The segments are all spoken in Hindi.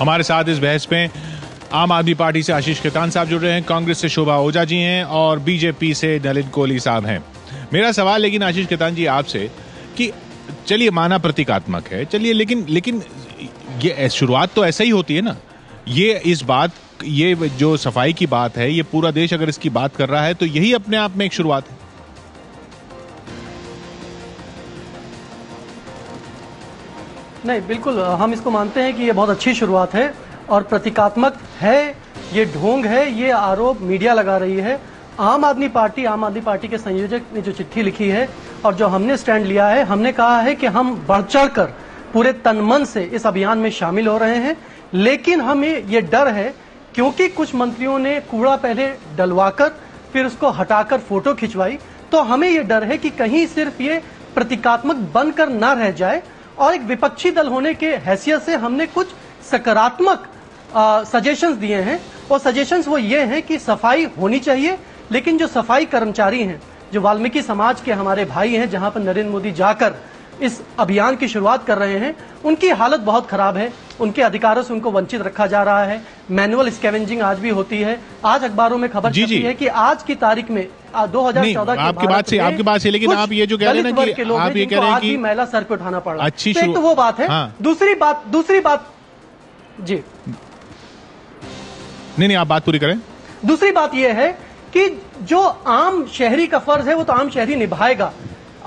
हमारे साथ इस बहस में आम आदमी पार्टी से आशीष खेतान साहब जुड़ रहे हैं, कांग्रेस से शोभा ओझा जी हैं और बीजेपी से नलिन कोहली साहब हैं। मेरा सवाल लेकिन आशीष खेतान जी आपसे कि चलिए माना प्रतीकात्मक है, चलिए लेकिन ये शुरुआत तो ऐसा ही होती है ना। ये जो सफाई की बात है, ये पूरा देश अगर इसकी बात कर रहा है तो यही अपने आप में एक शुरुआत है। नहीं, बिल्कुल हम इसको मानते हैं कि ये बहुत अच्छी शुरुआत है और प्रतीकात्मक है। ये ढोंग है, ये आरोप मीडिया लगा रही है। आम आदमी पार्टी के संयोजक ने जो चिट्ठी लिखी है और जो हमने स्टैंड लिया है, हमने कहा है कि हम बढ़ चढ़कर पूरे तन मन से इस अभियान में शामिल हो रहे हैं। लेकिन हमें ये डर है क्योंकि कुछ मंत्रियों ने कूड़ा पहले डलवाकर फिर उसको हटाकर फोटो खिंचवाई, तो हमें ये डर है कि कहीं सिर्फ ये प्रतीकात्मक बनकर ना रह जाए। और एक विपक्षी दल होने के हैसियत से हमने कुछ सकारात्मक सजेशंस दिए हैं। और सजेशंस वो ये हैं कि सफाई होनी चाहिए, लेकिन जो सफाई कर्मचारी हैं, जो वाल्मीकि समाज के हमारे भाई हैं, जहां पर नरेंद्र मोदी जाकर इस अभियान की शुरुआत कर रहे हैं, उनकी हालत बहुत खराब है। उनके अधिकारों से उनको वंचित रखा जा रहा है। मैनुअल स्कैवेंजिंग आज भी होती है। आज अखबारों में खबर छपी है कि आज की तारीख में 2014 आपकी बात से लेकिन आप ये जो कह रहे हैं ना कि आप ये कह रहे हैं कि महिला सर पे उठाना पड़ रहा है, अच्छी तो वो बात है। हाँ। दूसरी बात जी नहीं आप बात पूरी करें। दूसरी बात यह है कि जो आम शहरी का फर्ज है वो तो आम शहरी निभाएगा,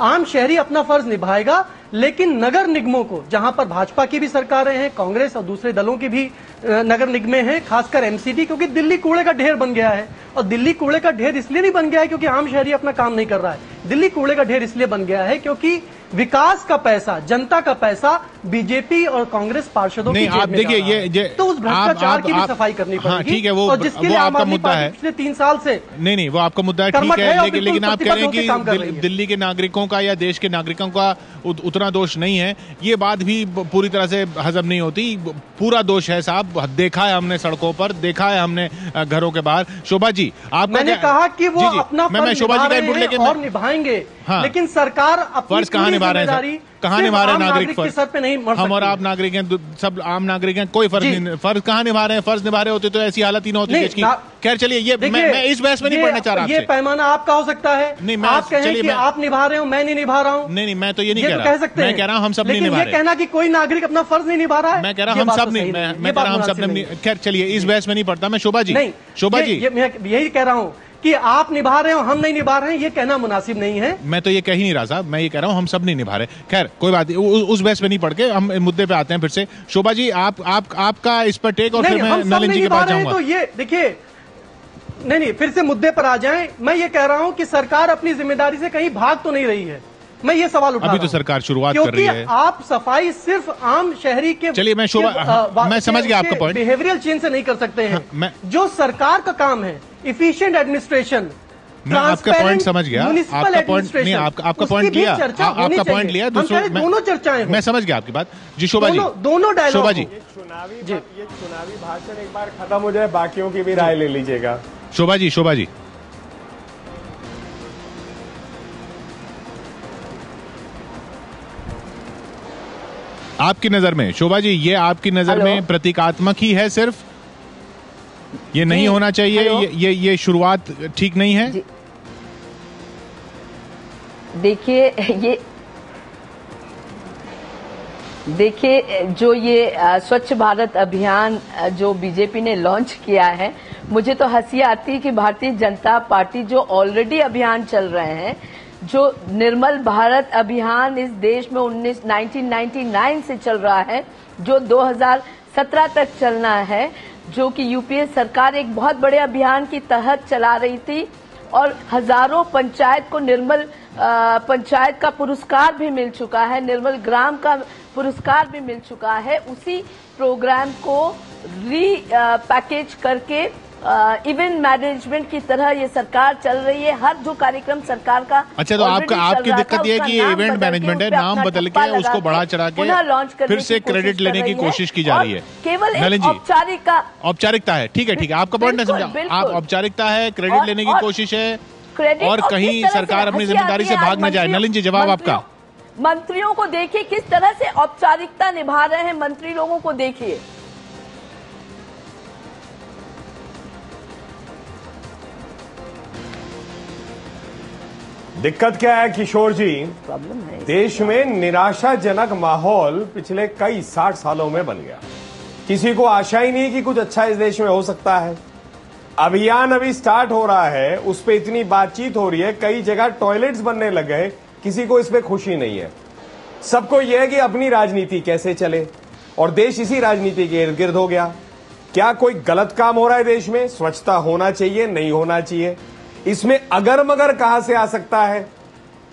आम शहरी अपना फर्ज निभाएगा। लेकिन नगर निगमों को, जहां पर भाजपा की भी सरकारें हैं, कांग्रेस और दूसरे दलों की भी नगर निगमें हैं, खासकर एमसीडी, क्योंकि दिल्ली कूड़े का ढेर बन गया है। और दिल्ली कूड़े का ढेर इसलिए नहीं बन गया है क्योंकि आम शहरी अपना काम नहीं कर रहा है। दिल्ली कूड़े का ढेर इसलिए बन गया है क्योंकि विकास का पैसा, जनता का पैसा बीजेपी और कांग्रेस पार्षदों की जेब में जा रहा है। ये तो उस भ्रष्टाचार की भी सफाई करनी पड़ेगी। हाँ, ठीक है, वो आपका मुद्दा है। पिछले 3 साल से नहीं वो आपका मुद्दा है, ठीक है। लेकिन आप कह रहे हैं कि दिल्ली के नागरिकों का या देश के नागरिकों का उतना दोष नहीं है, ये बात भी पूरी तरह से हजम नहीं होती। पूरा दोष है साहब, देखा है हमने सड़कों पर, देखा है हमने घरों के बाहर। शोभा जी, मैंने कहा कि वो अपना फर्ज और निभाएंगे, लेकिन सरकार फर्ज कहाँ निभा रहे हैं? कहाँ निभा रहे हैं नागरिक फर्ज? सर पे नहीं मर हम और आप नागरिक हैं, सब आम नागरिक हैं, कोई फर्ज नहीं। फर्ज कहाँ निभा रहे हैं? फर्ज निभा रहे होते तो ऐसी हालत ही न होती देश की। खैर चलिए, ये मैं इस बहस में नहीं पढ़ना चाह रहा। ये पैमाना आपका हो सकता है। नहीं, आप कहें कि आप निभा रहे हो, मैं नहीं निभा रहा हूँ। नहीं मैं तो ये नहीं कह रहा। मैं कह रहा हूँ हम सब नहीं निभा रहे। कहना कि कोई नागरिक अपना फर्ज नहीं निभा रहा है, मैं कह रहा हूँ हम सब नहीं। मैं कह रहा हूँ हम सब नहीं। खैर चलिए, इस बहस में नहीं पढ़ता मैं। शोभा जी, मैं यही कह रहा हूँ कि आप निभा रहे हो, हम नहीं निभा रहे हैं, ये कहना मुनासिब नहीं है। मैं तो ये कह ही नहीं रहा साहब, मैं ये कह रहा हूँ हम सब नहीं निभा रहे। खैर कोई बात नहीं, उस बहस में नहीं पढ़ के हम मुद्दे पे आते हैं फिर से। शोभा जी, आपका इस पर टेक, और फिर मैं नलिन जी के पास जाऊंगा। तो ये देखिए, नहीं फिर से मुद्दे पर आ जाएं। मैं ये कह रहा हूँ कि सरकार अपनी जिम्मेदारी से कहीं भाग तो नहीं रही है। मैं ये सवाल उठा अभी तो सरकार शुरुआत कर रही है। आप सफाई सिर्फ आम शहरी के, चलिए मैं मैं समझ गया आपका पॉइंट। बिहेवियरल चेंज से नहीं कर सकते हैं। जो सरकार का काम है, इफिशिएंट एडमिनिस्ट्रेशन, मैं आपका पॉइंट समझ गया। आपका पॉइंट नहीं, आपका पॉइंट लिया, आपका पॉइंट लिया। दोनों चर्चाएं, मैं समझ गया आपकी बात जी। शोभा जी, दोनों डायलॉग। शोभा जी, ये चुनावी भाषण एक बार खत्म हो जाए, बाकियों की भी राय ले लीजिएगा। शोभा जी, आपकी नजर में, शोभा जी, ये आपकी नजर में प्रतीकात्मक ही है सिर्फ? ये नहीं होना चाहिए? ये शुरुआत ठीक नहीं है? देखिए जो ये स्वच्छ भारत अभियान जो बीजेपी ने लॉन्च किया है, मुझे तो हंसी आती है कि भारतीय जनता पार्टी जो ऑलरेडी अभियान चल रहे हैं, जो निर्मल भारत अभियान इस देश में 1999 से चल रहा है, जो 2017 तक चलना है, जो कि यूपीए सरकार एक बहुत बड़े अभियान की तहत चला रही थी, और हजारों पंचायत को निर्मल पंचायत का पुरस्कार भी मिल चुका है, निर्मल ग्राम का पुरस्कार भी मिल चुका है। उसी प्रोग्राम को पैकेज करके इवेंट मैनेजमेंट की तरह ये सरकार चल रही है। हर जो कार्यक्रम सरकार का, अच्छा, तो आपकी दिक्कत ये है कि ये इवेंट मैनेजमेंट है, नाम बदल के उसको बढ़ा चढ़ा के फिर से क्रेडिट लेने की कोशिश की जा रही है। केवल औपचारिकता है। ठीक है, आपका पॉइंट नहीं समझा। आप औपचारिकता है, क्रेडिट लेने की कोशिश है, और कहीं सरकार अपनी जिम्मेदारी से भाग न जाए। नलिन जी, जवाब आपका। मंत्रियों को देखिए किस तरह से औपचारिकता निभा रहे हैं, मंत्री लोगों को देखिए। दिक्कत क्या है किशोर जी, प्रॉब्लम है देश में निराशाजनक माहौल पिछले कई 60 सालों में बन गया। किसी को आशा ही नहीं कि कुछ अच्छा इस देश में हो सकता है। अभियान अभी स्टार्ट हो रहा है, उस पर इतनी बातचीत हो रही है, कई जगह टॉयलेट्स बनने लग गए, किसी को इस पे खुशी नहीं है। सबको यह है कि अपनी राजनीति कैसे चले, और देश इसी राजनीति के इर्द गिर्द हो गया। क्या कोई गलत काम हो रहा है देश में? स्वच्छता होना चाहिए, नहीं होना चाहिए? इसमें अगर मगर कहां से आ सकता है?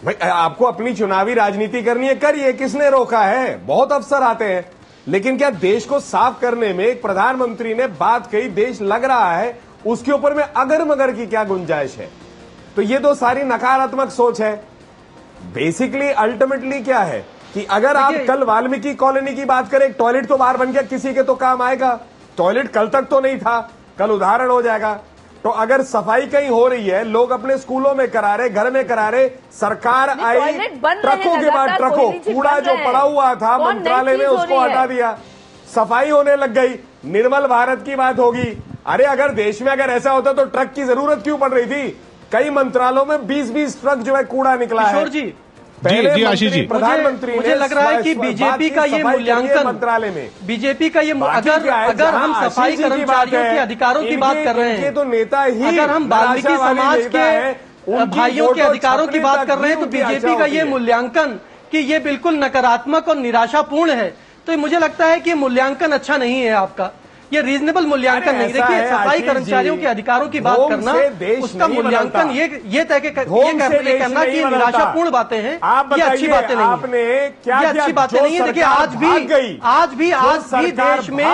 भाई आपको अपनी चुनावी राजनीति करनी है, करिए, किसने रोका है? बहुत अफसर आते हैं, लेकिन क्या देश को साफ करने में एक प्रधानमंत्री ने बात कही, देश लग रहा है, उसके ऊपर में अगर मगर की क्या गुंजाइश है? तो ये तो सारी नकारात्मक सोच है। बेसिकली अल्टीमेटली क्या है कि अगर आप कल वाल्मीकि कॉलोनी की बात करें, टॉयलेट तो बाहर बन गया, किसी के तो काम आएगा। टॉयलेट कल तक तो नहीं था, कल उदाहरण हो जाएगा। तो अगर सफाई कहीं हो रही है, लोग अपने स्कूलों में करा रहे, घर में करा रहे, सरकार आई, ट्रकों के बाद ट्रकों, कूड़ा जो पड़ा हुआ था मंत्रालय में उसको हटा दिया, सफाई होने लग गई, निर्मल भारत की बात होगी। अरे अगर देश में अगर ऐसा होता तो ट्रक की जरूरत क्यों पड़ रही थी? कई मंत्रालयों में 20-20 ट्रक जो है कूड़ा निकला है। जी जी आशीष जी, प्रधानमंत्री मुझे लग रहा है कि बीजेपी का ये मूल्यांकन, मंत्रालय में बीजेपी का ये अगर हम सफाई कर्मचारियों के अधिकारों की बात कर रहे हैं, तो नेता ही, अगर हम वाल्मीकि समाज के भाइयों के अधिकारों की बात कर रहे हैं, तो बीजेपी का ये मूल्यांकन कि ये बिल्कुल नकारात्मक और निराशापूर्ण है, तो मुझे लगता है कि मूल्यांकन अच्छा नहीं है आपका। ये रीजनेबल मूल्यांकन नहीं। देखिए, सफाई कर्मचारियों के अधिकारों की बात करना, उसका मूल्यांकन ये तय करना कि निराशापूर्ण बातें हैं, ये अच्छी बातें नहीं है। ये अच्छी बातें नहीं है। देखिए, आज भी देश में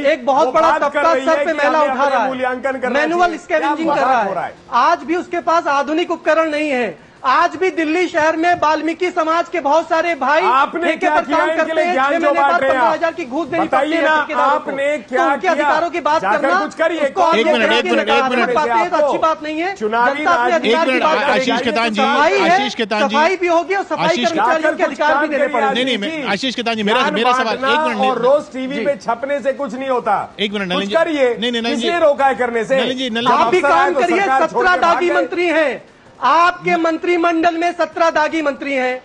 एक बहुत बड़ा तबका सर पे मैला उठा रहा है, मैनुअल स्कैवेंजिंग कर रहा है। आज भी उसके पास आधुनिक उपकरण नहीं है। आज भी दिल्ली शहर में वाल्मीकि समाज के बहुत सारे भाई ठेके पर काम करते हैं, 6 महीने बाद 15,000 की घूस देनी पड़ती है ठेकेदारों को। तो उनके अधिकारों की बात करना, उसको एक मिनट अच्छी बात नहीं है। जनता अपने अधिकार की बात करेगी। आशीष खेतान जी, सफाई भी होगी और सफाई कर्मचारियों के अधिकार भी देने पड़ेंगे। नहीं, आशीष खेतान जी, मेरा सवाल, एक मिनट, और रोज टीवी पे छपने से कुछ नहीं होता। एक मिनट नलिन जी, करिए, किसने रोका है करने से? आप भी काम करिए। 17 दागी मंत्री हैं आपके मंत्रिमंडल में, 17 दागी मंत्री हैं।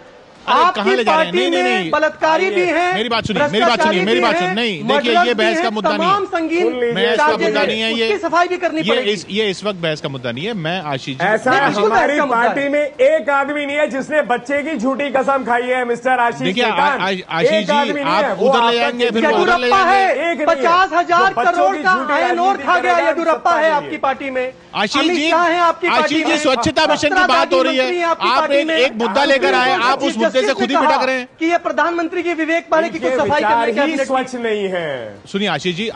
आपकी पार्टी में बलात्कारी भी हैं। मेरी बात सुनिए। नहीं, देखिए, ये बहस का मुद्दा नहीं है, बहस का मुद्दा नहीं है ये, सफाई भी करनी पड़ेगी। ये इस वक्त बहस का मुद्दा नहीं है। मैं आशीष जी, ऐसा हमारी पार्टी में एक आदमी नहीं है जिसने बच्चे की झूठी कसम खाई है, मिस्टर आशीष। देखिए आशीष जी, आप उधर ले जाएंगे, फिर उधर ले जाएंगे। 50,000 करोड़ का नोट खा गया येडियुरप्पा है आपकी पार्टी में। आशीष जी, स्वच्छता मिशन की बात हो रही है, आप एक मुद्दा लेकर आए, आप उस मुद्दे से खुद ही भटक रहे हैं कि ये प्रधानमंत्री की विवेक पाने की कुछ सफाई करने की स्वच्छ नहीं है। सुनिए आशीष जी,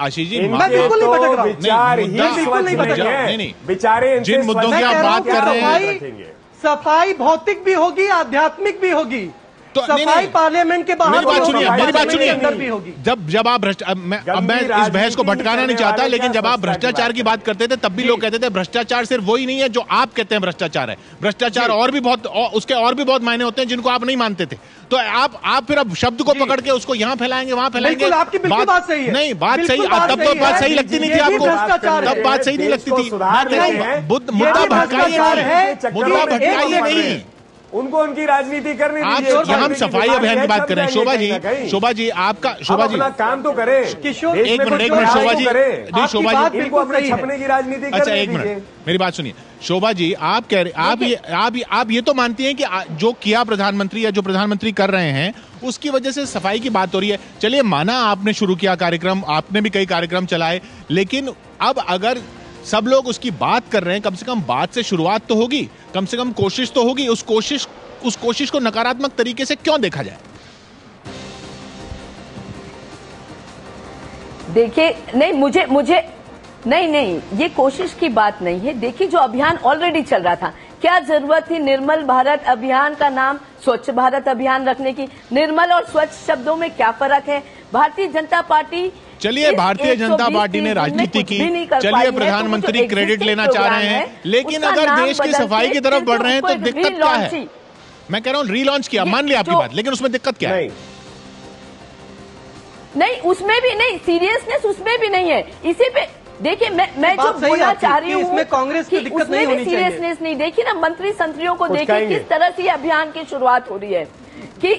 मैं बिल्कुल नहीं भटक रहा हूं। नहीं, बेचारे जिन मुद्दों की आप बात कर रहे हैं, सफाई भौतिक भी होगी, आध्यात्मिक भी होगी। तो सफाई पार्लियामेंट के बाहर, मेरी बात सुनिए। जब आप अब मैं इस बहस को भटकाना नहीं चाहता, लेकिन जब आप भ्रष्टाचार की बात करते थे, तब भी लोग कहते थे भ्रष्टाचार सिर्फ वही नहीं है जो आप कहते हैं भ्रष्टाचार है। भ्रष्टाचार और भी बहुत मायने होते हैं जिनको आप नहीं मानते थे। तो आप फिर अब शब्द को पकड़ के उसको यहाँ फैलाएंगे, वहां फैलाएंगे। आपकी बिल्कुल बात सही है। नहीं, बात सही, तब तो बात सही लगती नहीं थी आपको, तब बात सही नहीं लगती थी। मुद्दा भटकाइए नहीं, उनको उनकी राजनीति करनी दीजिए। हम सफाई अभियान की बात कर रहे हैं। शोभा जी, शोभा जी काम तो करे। किशोर, एक मिनट शोभा जी, नहीं शोभा जी, इनको अपने छपने की राजनीति अच्छा एक मिनट, मेरी बात सुनिए। शोभा जी, आप कह रहे, आप ये तो मानती हैं कि जो किया प्रधानमंत्री या जो प्रधानमंत्री कर रहे हैं उसकी वजह से सफाई की बात हो रही है। चलिए, माना आपने शुरू किया कार्यक्रम, आपने भी कई कार्यक्रम चलाए, लेकिन अब अगर सब लोग उसकी बात कर रहे हैं, कम से कम बात से शुरुआत तो होगी, कम से कम कोशिश तो होगी। उस कोशिश को नकारात्मक तरीके से क्यों देखा जाए? देखिए, नहीं, ये कोशिश की बात नहीं है। देखिए, जो अभियान ऑलरेडी चल रहा था, क्या जरूरत थी निर्मल भारत अभियान का नाम स्वच्छ भारत अभियान रखने की? निर्मल और स्वच्छ शब्दों में क्या फर्क है? भारतीय जनता पार्टी, चलिए, भारतीय जनता पार्टी ने राजनीति की, चलिए प्रधानमंत्री क्रेडिट लेना चाह रहे हैं, लेकिन अगर देश की सफाई की तरफ बढ़ रहे हैं तो दिक्कत क्या है? मैं कह रहा हूँ रीलॉन्च किया, मान लिया आपकी बात, लेकिन उसमें दिक्कत क्या है? नहीं, उसमें भी नहीं, सीरियसनेस उसमें भी नहीं है। इसी पे देखिए मैं जो बात सही बोलना आपकी चाह रही कि हूँ इसमें कांग्रेस को दिक्कत नहीं होनी चाहिए। सीरियसनेस नहीं, देखिए ना मंत्री संतरियों को कुछ देखिए कहेंगे? किस तरह से ये अभियान की शुरुआत हो रही है कि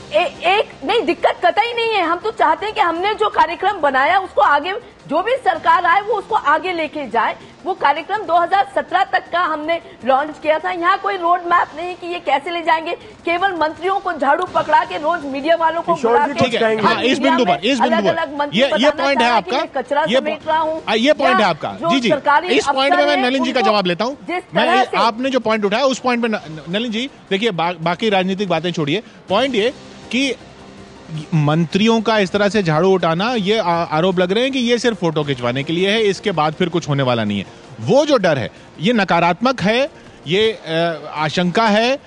एक नहीं, दिक्कत कतई नहीं है। हम तो चाहते हैं कि हमने जो कार्यक्रम बनाया उसको आगे, जो भी सरकार आए वो उसको आगे लेके जाए। वो कार्यक्रम 2017 तक का हमने लॉन्च किया था। यहाँ कोई रोड मैप नहीं कि ये कैसे ले जाएंगे, केवल मंत्रियों को झाड़ू पकड़ा के रोज मीडिया वालों को किशोर बुला जी के कुछ कहेंगे? हाँ, इस बिंदु पर ये पॉइंट है आपका, कचरा समेट रहा हूँ, ये पॉइंट है आपका। जी जी, इस पॉइंट में मैं नलिन जी का जवाब लेता हूँ। मैं आपने जो पॉइंट उठाया उस पॉइंट पे नलिन जी देखिए, बाकी राजनीतिक बातें छोड़िए, पॉइंट ये कि मंत्रियों का इस तरह से झाड़ू उठाना, ये आरोप लग रहे हैं कि ये सिर्फ फोटो खिंचवाने के लिए है, इसके बाद फिर कुछ होने वाला नहीं है। वो जो डर है ये नकारात्मक है, ये आशंका है,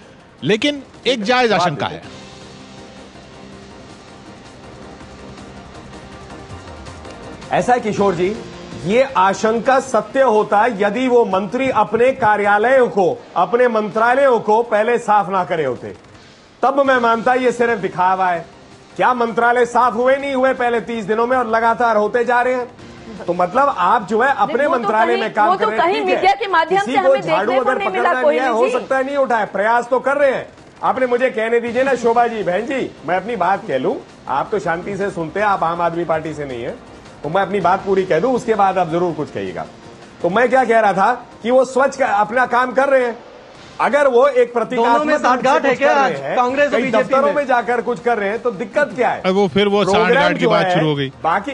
लेकिन एक जायज आशंका है। ऐसा है किशोर जी, ये आशंका सत्य होता यदि वो मंत्री अपने कार्यालयों को, अपने मंत्रालयों को पहले साफ ना करे होते, तब मैं मानता ये सिर्फ दिखावा है। क्या मंत्रालय साफ हुए नहीं हुए पहले 30 दिनों में और लगातार होते जा रहे हैं? तो मतलब आप जो है अपने मंत्रालय में काम कर रहे हैं, मीडिया के माध्यम से हमें झाड़ू अगर पकड़ना नहीं है, हो सकता है नहीं उठाए, प्रयास तो कर रहे हैं। आपने मुझे कहने दीजिए ना शोभा जी, बहन जी, मैं अपनी बात कह लूं। आप तो शांति से सुनते हैं, आप आम आदमी पार्टी से नहीं है, तो मैं अपनी बात पूरी कह दूं, उसके बाद आप जरूर कुछ कहिएगा। तो मैं क्या कह रहा था कि वो स्वच्छ अपना काम कर रहे हैं। अगर वो एक प्रतीकात्मक साठगांठ है क्या कांग्रेस और बीजेपी दफ्तरों में जाकर कुछ कर रहे हैं, तो दिक्कत क्या है? वो फिर वो साठगांठ की बात शुरू हो गई। बाकी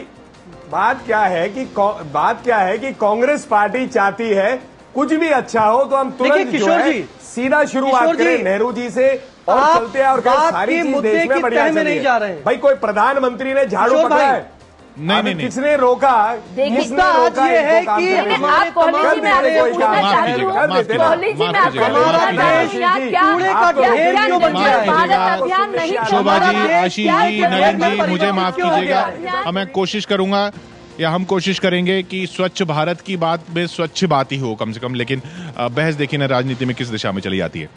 बात क्या है कि कांग्रेस पार्टी चाहती है कुछ भी अच्छा हो तो हम तुरंत जो है सीधा शुरुआत करें नेहरू जी से और चलते हैं और सारी चीज देश में बढ़िया चल रही है। भाई कोई प्रधानमंत्री ने झाड़ू पकड़ा है? नहीं, किसने रोका? किसने रोका? ये है कि आप कोहली जी, मैं आपसे पूछना चाहती हूँ, कोहली जी, मैं आपसे पूछना चाहती हूँ, क्या भारत अभियान नहीं? शोभा जी, आशीष जी, नलिन जी, मुझे माफ कीजिएगा, मैं कोशिश करूंगा या हम कोशिश करेंगे कि स्वच्छ भारत की बात में स्वच्छ बात ही हो कम से कम, लेकिन बहस देखिए ना राजनीति में किस दिशा में चली जाती है।